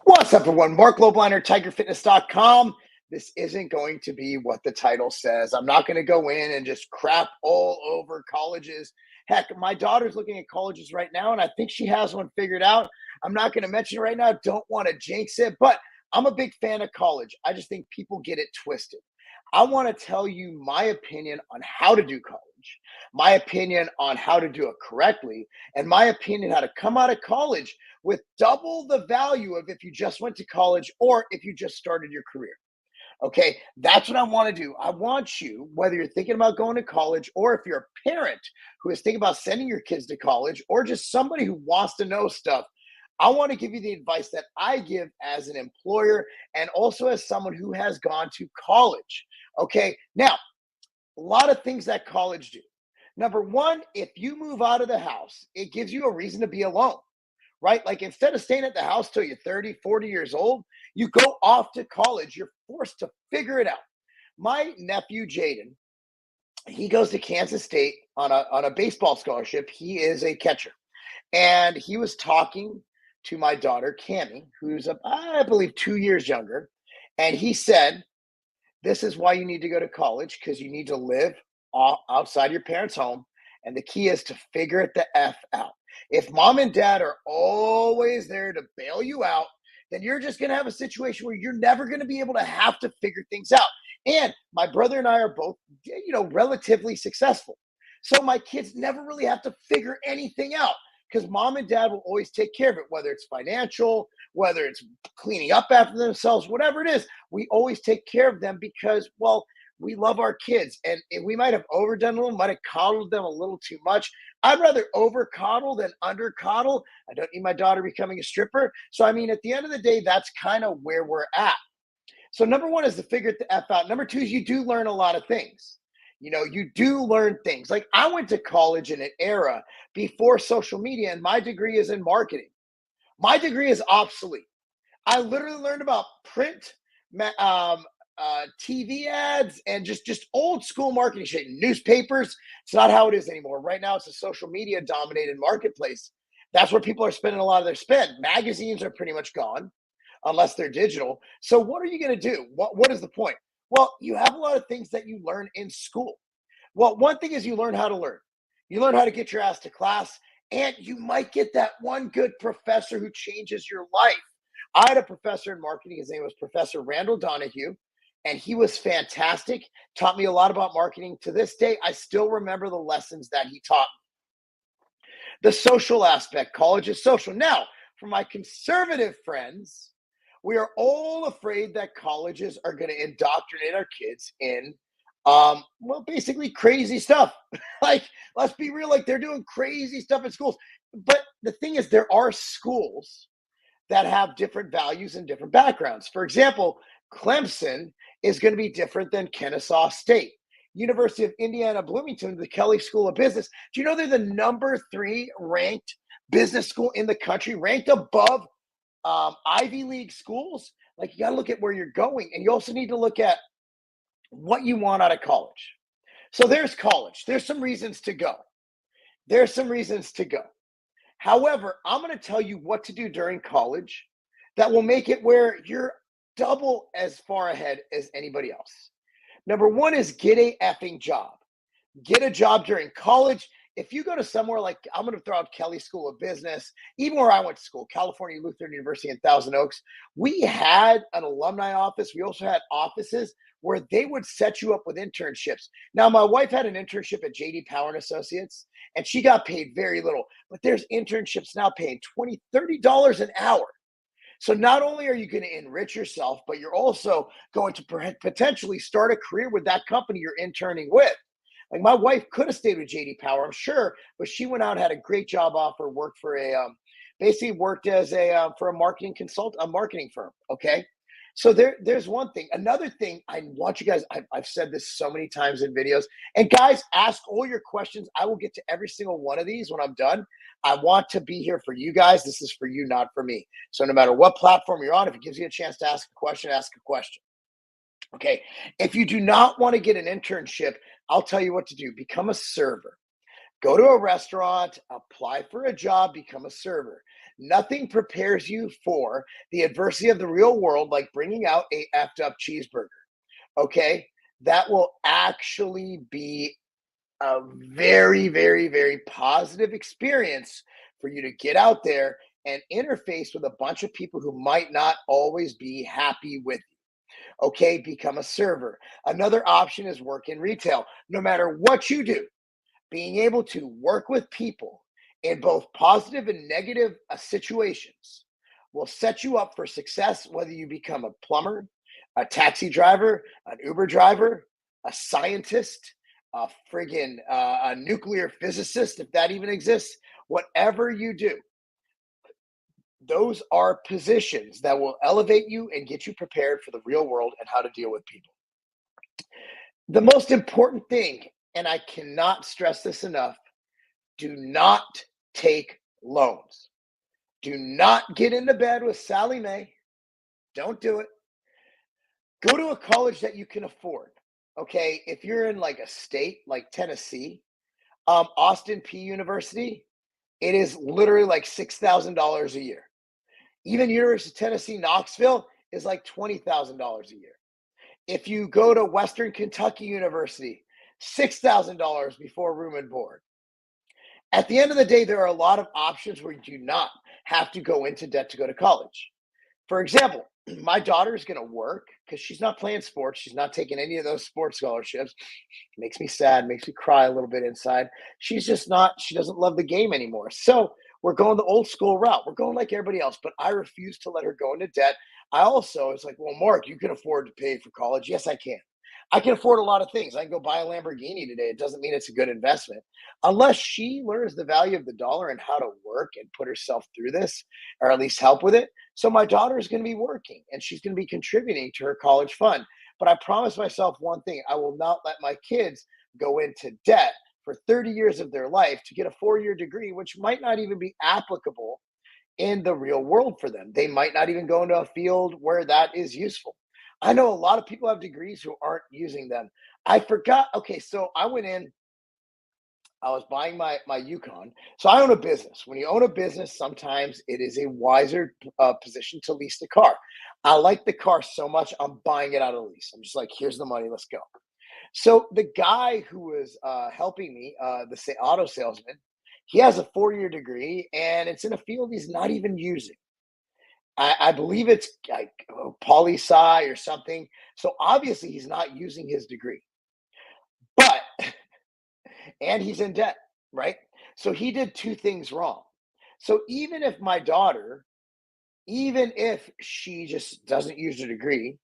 What's up, everyone? Mark Lobliner, TigerFitness.com. This isn't going to be what the title says. I'm not going to go in and just crap all over colleges. Heck, my daughter's looking at colleges right now, and I think she has one figured out. I'm not going to mention it right now. Don't want to jinx it, but I'm a big fan of college. I just think people get it twisted. I want to tell you my opinion on how to do college, my opinion on how to do it correctly, and my opinion how to come out of college with double the value of if you just went to college or if you just started your career. Okay, that's what I want to do. I want you, whether you're thinking about going to college or if you're a parent who is thinking about sending your kids to college or just somebody who wants to know stuff, I want to give you the advice that I give as an employer and also as someone who has gone to college. Okay, now, a lot of things that college do. Number one, if you move out of the house, it gives you a reason to be alone, right? Like instead of staying at the house till you're 30, 40 years old, you go off to college. You're forced to figure it out. My nephew, Jaden, he goes to Kansas State on a baseball scholarship. He is a catcher. And he was talking to my daughter, Cammie, who's, I believe, 2 years younger. And he said, this is why you need to go to college, because you need to live outside your parents' home. And the key is to figure it the F out. If mom and dad are always there to bail you out, then you're just going to have a situation where you're never going to be able to have to figure things out. And my brother and I are both, relatively successful. So my kids never really have to figure anything out because mom and dad will always take care of it, whether it's financial, whether it's cleaning up after themselves, whatever it is. We always take care of them because, well, we love our kids, and we might have overdone a little, might have coddled them a little too much. I'd rather over coddle than under coddle. I don't need my daughter becoming a stripper. So, I mean, at the end of the day, that's kind of where we're at. So, number one is to figure it the F out. Number two is you do learn a lot of things. You do learn things. Like I went to college in an era before social media, and my degree is in marketing. My degree is obsolete. I literally learned about print, TV ads, and just old school marketing shit. Newspapers. It's not how it is anymore. Right now, it's a social media dominated marketplace. That's where people are spending a lot of their spend. Magazines are pretty much gone, unless they're digital. So what are you going to do? What is the point? Well, you have a lot of things that you learn in school. Well, one thing is you learn how to learn. You learn how to get your ass to class, and you might get that one good professor who changes your life. I had a professor in marketing. His name was Professor Randall Donahue, and he was fantastic. Taught me a lot about marketing. To this day, I still remember the lessons that he taught me. The social aspect, college is social. Now, for my conservative friends, we are all afraid that colleges are going to indoctrinate our kids in, basically crazy stuff. Like, let's be real, like they're doing crazy stuff in schools. But the thing is, there are schools that have different values and different backgrounds. For example, Clemson is going to be different than Kennesaw State. University of Indiana Bloomington, the Kelley School of Business. Do you know they're the number 3 ranked business school in the country, ranked above Ivy League schools? Like, you got to look at where you're going, and you also need to look at what you want out of college. So there's college. There's some reasons to go. However, I'm going to tell you what to do during college that will make it where you're double as far ahead as anybody else. Number one is get a effing job. Get a job during college. If you go to somewhere like, I'm going to throw out Kelley School of Business, even where I went to school, California Lutheran University in Thousand Oaks, we had an alumni office. We also had offices where they would set you up with internships. Now, my wife had an internship at J.D. Power and Associates, and she got paid very little. But there's internships now paying $20, $30 an hour. So not only are you going to enrich yourself, but you're also going to potentially start a career with that company you're interning with. Like my wife could have stayed with JD Power, I'm sure, but she went out, had a great job offer, worked for for a marketing consultant, a marketing firm. Okay. So there's one thing. Another thing I want you guys, I've said this so many times in videos, and guys, ask all your questions. I will get to every single one of these when I'm done. I want to be here for you guys. This is for you, not for me. So no matter what platform you're on, if it gives you a chance to ask a question, ask a question. Okay. If you do not want to get an internship, I'll tell you what to do. Become a server. Go to a restaurant, apply for a job, become a server. Nothing prepares you for the adversity of the real world like bringing out a effed up cheeseburger. Okay. That will actually be a very, very, very positive experience for you to get out there and interface with a bunch of people who might not always be happy with you. Okay. Become a server. Another option is work in retail. No matter what you do, being able to work with people in both positive and negative situations will set you up for success, whether you become a plumber, a taxi driver, an Uber driver, a scientist, a nuclear physicist, if that even exists. Whatever you do, those are positions that will elevate you and get you prepared for the real world and how to deal with people. The most important thing, and I cannot stress this enough, do not take loans. Do not get into bed with Sally Mae. Don't do it. Go to a college that you can afford. Okay. If you're in like a state like Tennessee, Austin P University, it is literally like $6,000 a year. Even University of Tennessee, Knoxville is like $20,000 a year. If you go to Western Kentucky University, $6,000 before room and board. At the end of the day, there are a lot of options where you do not have to go into debt to go to college. For example, my daughter is going to work because she's not playing sports. She's not taking any of those sports scholarships. Makes me sad, makes me cry a little bit inside. She's just not, she doesn't love the game anymore. So we're going the old school route. We're going like everybody else, but I refuse to let her go into debt. I also, it's like, well, Mark, you can afford to pay for college. Yes, I can. I can afford a lot of things. I can go buy a Lamborghini today. It doesn't mean it's a good investment. Unless she learns the value of the dollar and how to work and put herself through this, or at least help with it. So my daughter is going to be working and she's going to be contributing to her college fund. But I promise myself one thing: I will not let my kids go into debt for 30 years of their life to get a 4-year degree, which might not even be applicable in the real world for them. They might not even go into a field where that is useful. I know a lot of people have degrees who aren't using them. I forgot. Okay, so I went in, I was buying my Yukon. So I own a business. When you own a business, sometimes it is a wiser position to lease the car. I like the car so much, I'm buying it out of lease. I'm just like, here's the money, let's go. So the guy who was helping me, the auto salesman, he has a 4-year degree and it's in a field he's not even using. I believe it's like poli sci or something. So obviously he's not using his degree, but and he's in debt, right? So he did two things wrong. So even if my daughter, even if she just doesn't use her degree,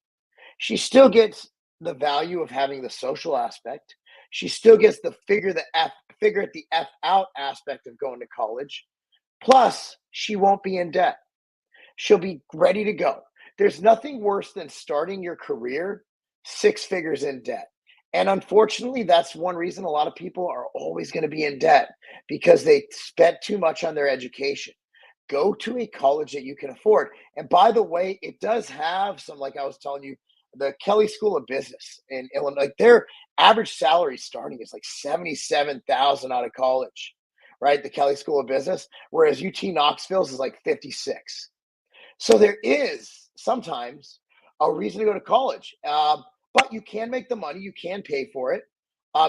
she still gets the value of having the social aspect. She still gets the figure it the F out aspect of going to college. Plus, she won't be in debt. She'll be ready to go. There's nothing worse than starting your career 6 figures in debt. And unfortunately, that's one reason a lot of people are always going to be in debt because they spent too much on their education. Go to a college that you can afford. And by the way, it does have some, like I was telling you, the Kelly School of Business in Illinois, like their average salary starting is like 77,000 out of college, right? The Kelly School of Business, whereas UT Knoxville's is like 56. So there is sometimes a reason to go to college, but you can make the money, you can pay for it.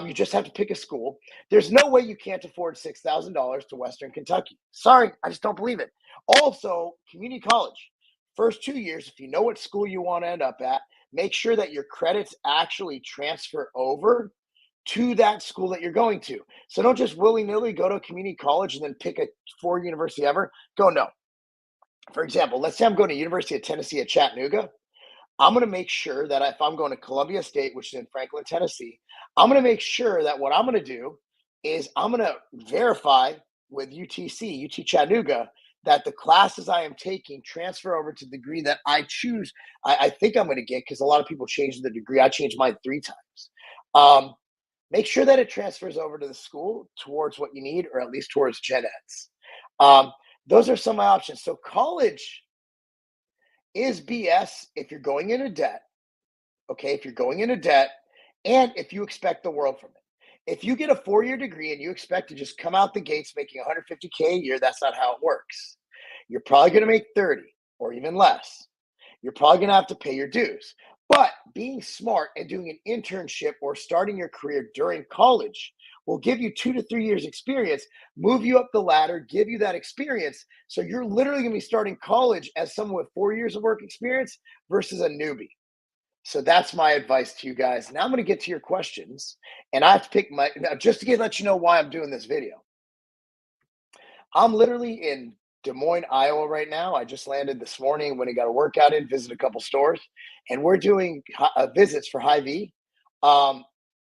You just have to pick a school. There's no way you can't afford $6,000 to Western Kentucky. Sorry, I just don't believe it. Also, community college, first 2 years, if you know what school you want to end up at, make sure that your credits actually transfer over to that school that you're going to. So don't just willy nilly go to a community college and then pick a 4 university ever. Go no. For example, let's say I'm going to University of Tennessee at Chattanooga. I'm going to make sure that if I'm going to Columbia State, which is in Franklin, Tennessee, I'm going to make sure that what I'm going to do is I'm going to verify with UTC, UT Chattanooga, that the classes I am taking transfer over to the degree that I choose. I think I'm going to get, because a lot of people change the degree. I changed mine 3 times. Make sure that it transfers over to the school towards what you need, or at least towards gen eds. Those are some options. So college is BS if you're going into debt. Okay, if you're going into debt and if you expect the world from it. If you get a 4-year degree and you expect to just come out the gates making 150K a year, that's not how it works. You're probably going to make 30 or even less. You're probably going to have to pay your dues. But being smart and doing an internship or starting your career during college will give you 2 to 3 years experience, move you up the ladder, give you that experience. So you're literally going to be starting college as someone with 4 years of work experience versus a newbie. So that's my advice to you guys. Now I'm going to get to your questions, and I have to pick my now just to let you know why I'm doing this video. I'm literally in Des Moines, Iowa right now. I just landed this morning when I got a workout in, visit a couple stores, and we're doing visits for Hy-Vee.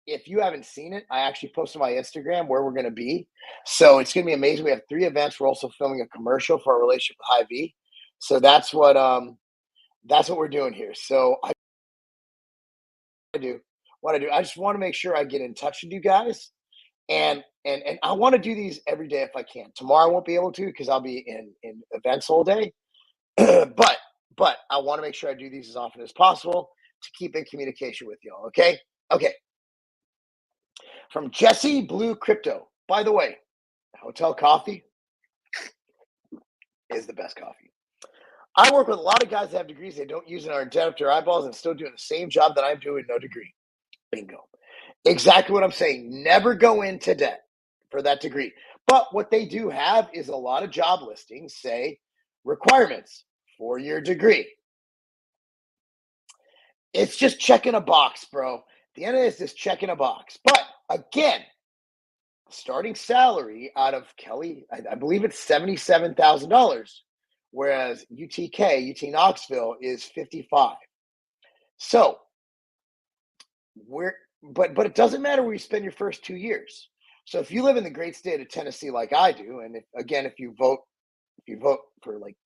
If you haven't seen it, I actually posted on my Instagram where we're going to be. So it's going to be amazing. We have 3 events. We're also filming a commercial for our relationship with Hy-Vee. So that's what we're doing here. So do what I do. I just want to make sure I get in touch with you guys, and I want to do these every day if I can. Tomorrow I won't be able to because I'll be in events all day. but I want to make sure I do these as often as possible to keep in communication with y'all. Okay. Okay. From Jesse Blue Crypto. By the way, Hotel Coffee is the best coffee. I work with a lot of guys that have degrees they don't use and are in debt up to their eyeballs and still doing the same job that I'm doing, no degree. Bingo. Exactly what I'm saying. Never go into debt for that degree. But what they do have is a lot of job listings say requirements for your degree. It's just checking a box, bro. At the end of this, just checking a box. But again, starting salary out of Kelly, I believe it's $77,000, whereas UT Knoxville is 55. So but it doesn't matter where you spend your first 2 years. So if you live in the great state of Tennessee like I do, and if you vote for like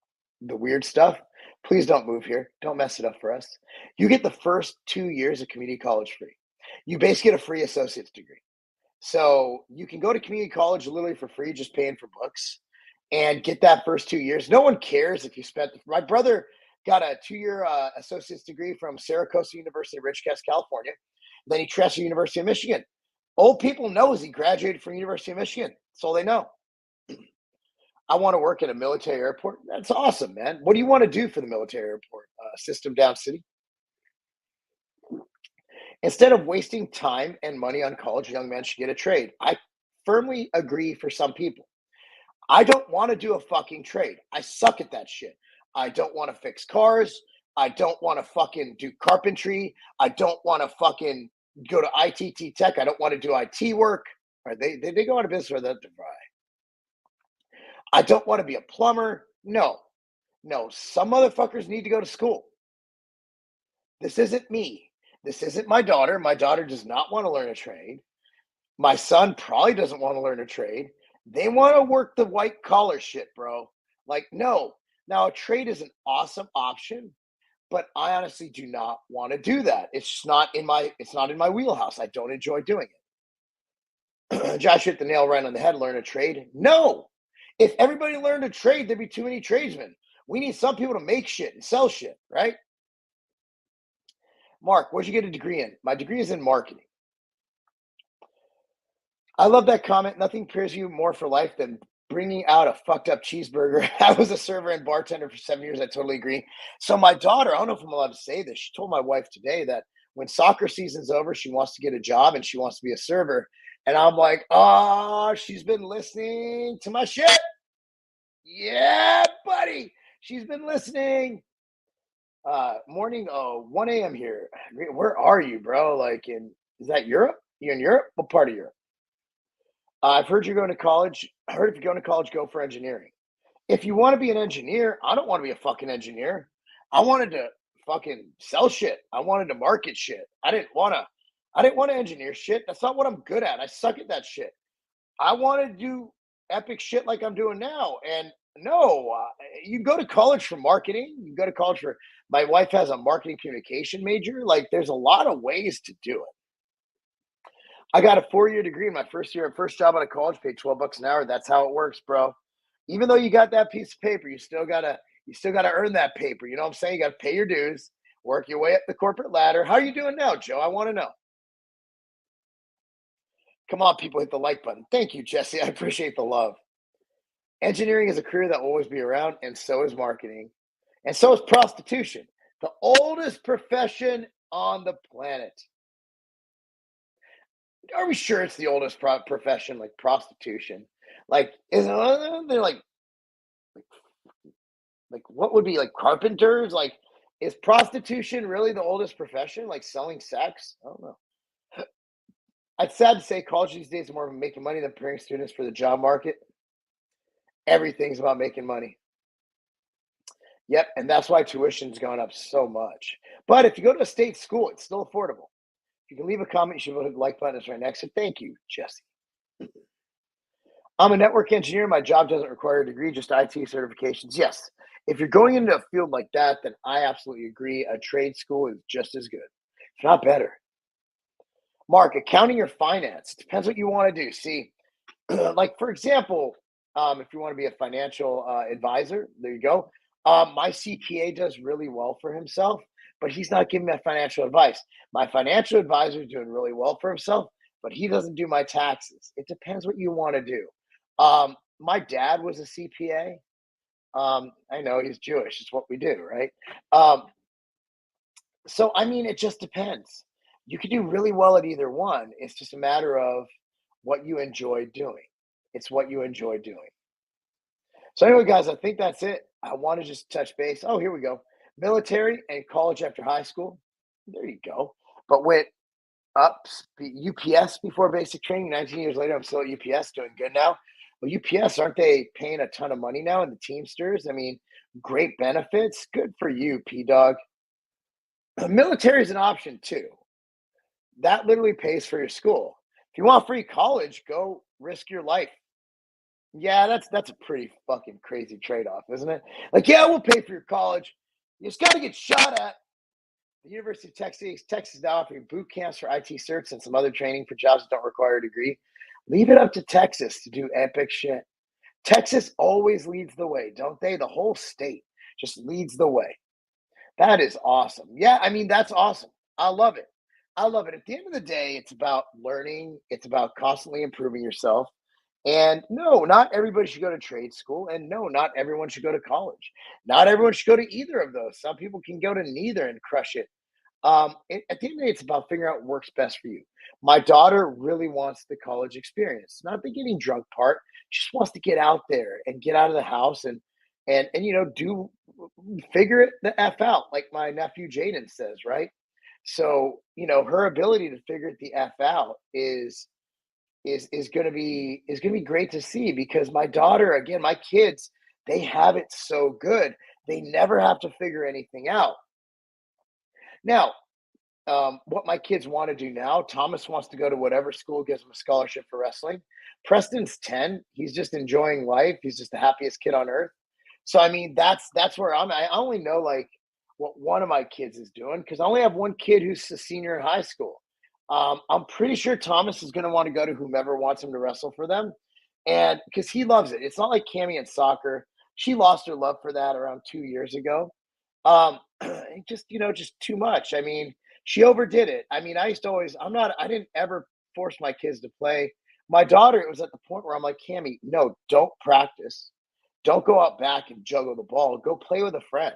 the weird stuff, please don't move here. Don't mess it up for us. You get the first 2 years of community college free. You basically get a free associate's degree. So you can go to community college literally for free, just paying for books, and get that first 2 years. No one cares if you spent. My brother got a 2-year associate's degree from Syracuse University, Ridgecrest, California. Then he transferred to University of Michigan. Old people know he graduated from University of Michigan. That's all they know. I want to work at a military airport. That's awesome, man. What do you want to do for the military airport system down city? Instead of wasting time and money on college, young men should get a trade. I firmly agree for some people. I don't want to do a fucking trade. I suck at that shit. I don't want to fix cars. I don't want to fucking do carpentry. I don't want to fucking go to ITT Tech. I don't want to do IT work. Or they go out of business or that. I don't want to be a plumber. No. Some motherfuckers need to go to school. This isn't me. This isn't my daughter. My daughter does not want to learn a trade. My son probably doesn't want to learn a trade. They want to work the white collar shit, bro. Like, no. Now, a trade is an awesome option, but I honestly do not want to do that. It's not in my wheelhouse. I don't enjoy doing it. Josh hit the nail right on the head. Learn a trade? No. If everybody learned a trade, there'd be too many tradesmen. We need some people to make shit and sell shit, right? Mark, what'd you get a degree in? My degree is in marketing. I love that comment. Nothing prepares you more for life than bringing out a fucked up cheeseburger. I was a server and bartender for 7 years. I totally agree. So my daughter, I don't know if I'm allowed to say this. She told my wife today that when soccer season's over, she wants to get a job and she wants to be a server. And I'm like, oh, she's been listening to my shit. Yeah, buddy. She's been listening. Morning, 1 a.m. here. Where are you, bro? Is that Europe? You in Europe? What part of Europe? I've heard you're going to college. I heard if you're going to college, go for engineering. If you want to be an engineer, I don't want to be a fucking engineer. I wanted to fucking sell shit. I wanted to market shit. I didn't want to engineer shit. That's not what I'm good at. I suck at that shit. I want to do epic shit like I'm doing now. And no, you go to college for marketing. You go to college for, my wife has a marketing communication major. Like, there's a lot of ways to do it. I got a 4-year degree in my first job out of college, paid $12 an hour. That's how it works, bro. Even though you got that piece of paper, you still gotta earn that paper. You know what I'm saying? You gotta pay your dues, work your way up the corporate ladder. How are you doing now, Joe? I want to know. Come on, people, hit the like button. Thank you, Jesse. I appreciate the love. Engineering is a career that will always be around, and so is marketing. And so is prostitution, the oldest profession on the planet. Are we sure it's the oldest profession, like prostitution? Like, is they're like what would be like carpenters? Like, is prostitution really the oldest profession? Like selling sex? I don't know. It's sad to say college these days is more of making money than preparing students for the job market. Everything's about making money. Yep, and that's why tuition's gone up so much. But if you go to a state school, it's still affordable. If you can leave a comment, you should hit the like button. It's right next. So thank you, Jesse. I'm a network engineer. My job doesn't require a degree, just IT certifications. Yes. If you're going into a field like that, then I absolutely agree. A trade school is just as good, if not better. Mark, accounting or finance? It depends what you want to do. See, like for example, if you want to be a financial advisor, there you go. My CPA does really well for himself, but he's not giving me financial advice. My financial advisor is doing really well for himself, but he doesn't do my taxes. It depends what you want to do. My dad was a CPA. I know he's Jewish. It's what we do, right? Um, so I mean, it just depends. You could do really well at either one. It's just a matter of what you enjoy doing. It's what you enjoy doing. So anyway, guys, I think that's it. I want to just touch base. Oh, here we go. Military and college after high school. There you go. But went up UPS before basic training. 19 years later, I'm still at UPS doing good now. Well, UPS, aren't they paying a ton of money now in the Teamsters? I mean, great benefits. Good for you, P Dog. Military is an option too. That literally pays for your school. If you want free college, go risk your life. Yeah, that's a pretty fucking crazy trade-off, isn't it? Like, yeah, we'll pay for your college. You just got to get shot at. The University of Texas is now offering boot camps for IT certs and some other training for jobs that don't require a degree. Leave it up to Texas to do epic shit. Texas always leads the way, don't they? The whole state just leads the way. That is awesome. Yeah, I mean, that's awesome. I love it. I love it. At the end of the day, it's about learning, it's about constantly improving yourself. And no, not everybody should go to trade school. And no, not everyone should go to college. Not everyone should go to either of those. Some people can go to neither and crush it. At the end of the day, it's about figuring out what works best for you. My daughter really wants the college experience, not the getting drunk part. She just wants to get out there and get out of the house and do figure it the f out, like my nephew Jaden says, right? So her ability to figure it the f out is going to be great to see because my daughter, again, my kids, they have it so good. They never have to figure anything out. Now, what my kids want to do now, Thomas wants to go to whatever school gives him a scholarship for wrestling. Preston's 10. He's just enjoying life. He's just the happiest kid on earth. So I mean, that's where I only know like what one of my kids is doing because I only have one kid who's a senior in high school. I'm pretty sure Thomas is going to want to go to whomever wants him to wrestle for them, and because he loves it. It's not like Cammy in soccer. She lost her love for that around 2 years ago. Just too much. I mean, she overdid it. I mean, I used to always. I didn't ever force my kids to play. My daughter, it was at the point where I'm like, Cammy, no, don't practice. Don't go out back and juggle the ball. Go play with a friend.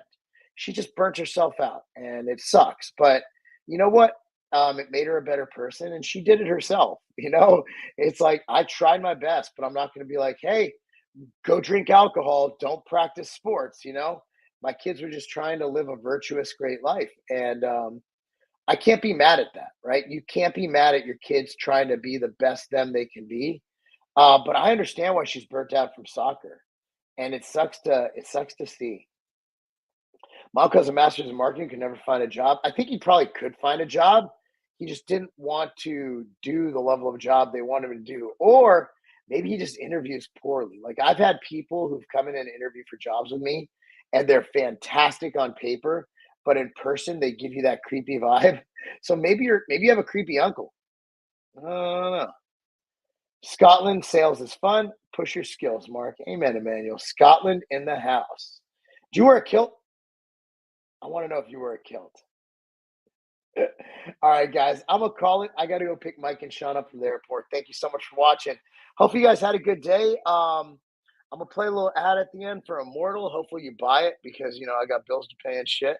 She just burnt herself out, and it sucks. But you know what? It made her a better person, and she did it herself. It's like I tried my best, but I'm not going to be like, hey, go drink alcohol, don't practice sports. My kids were just trying to live a virtuous, great life, and I can't be mad at that, right? You can't be mad at your kids trying to be the best them they can be. But I understand why she's burnt out from soccer, and it sucks to see. Mom has a master's in marketing, could never find a job. I think he probably could find a job. He just didn't want to do the level of job they want him to do. Or maybe he just interviews poorly. Like I've had people who've come in and interviewed for jobs with me and they're fantastic on paper, but in person they give you that creepy vibe. So maybe you have a creepy uncle. I don't know. Scotland sales is fun. Push your skills, Mark. Amen, Emmanuel. Scotland in the house. Do you wear a kilt? I want to know if you wear a kilt. All right, guys, I'm gonna call it. I got to go pick Mike and Sean up from the airport. Thank you so much for watching. Hope you guys had a good day. I'm gonna play a little ad at the end for Immortal. Hopefully, you buy it because I got bills to pay and shit.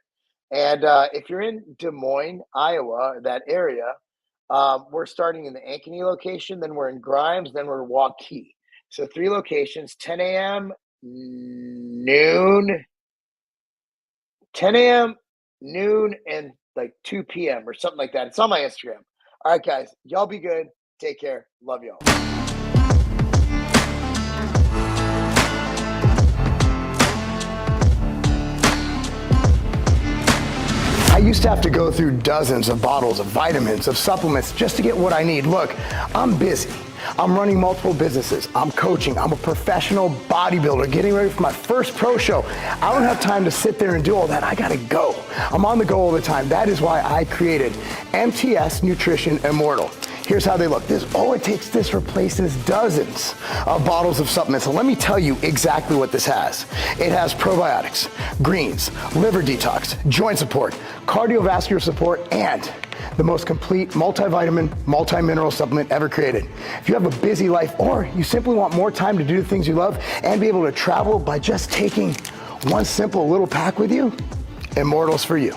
And if you're in Des Moines, Iowa, that area, we're starting in the Ankeny location. Then we're in Grimes. Then we're Waukee. So 3 locations: 10 a.m., noon, 10 a.m., noon, and like 2 p.m. or something like that. It's on my Instagram. All right, guys, y'all be good. Take care. Love y'all. I used to have to go through dozens of bottles of vitamins, of supplements, just to get what I need. Look, I'm busy. I'm running multiple businesses. I'm coaching. I'm a professional bodybuilder getting ready for my first pro show. I don't have time to sit there and do all that. I gotta go. I'm on the go all the time. That is why I created MTS Nutrition Immortal. Here's how they look. This replaces dozens of bottles of supplements. So let me tell you exactly what this has. It has probiotics, greens, liver detox, joint support, cardiovascular support, and the most complete multivitamin, multi-mineral supplement ever created. If you have a busy life or you simply want more time to do the things you love and be able to travel by just taking one simple little pack with you, Immortal's for you.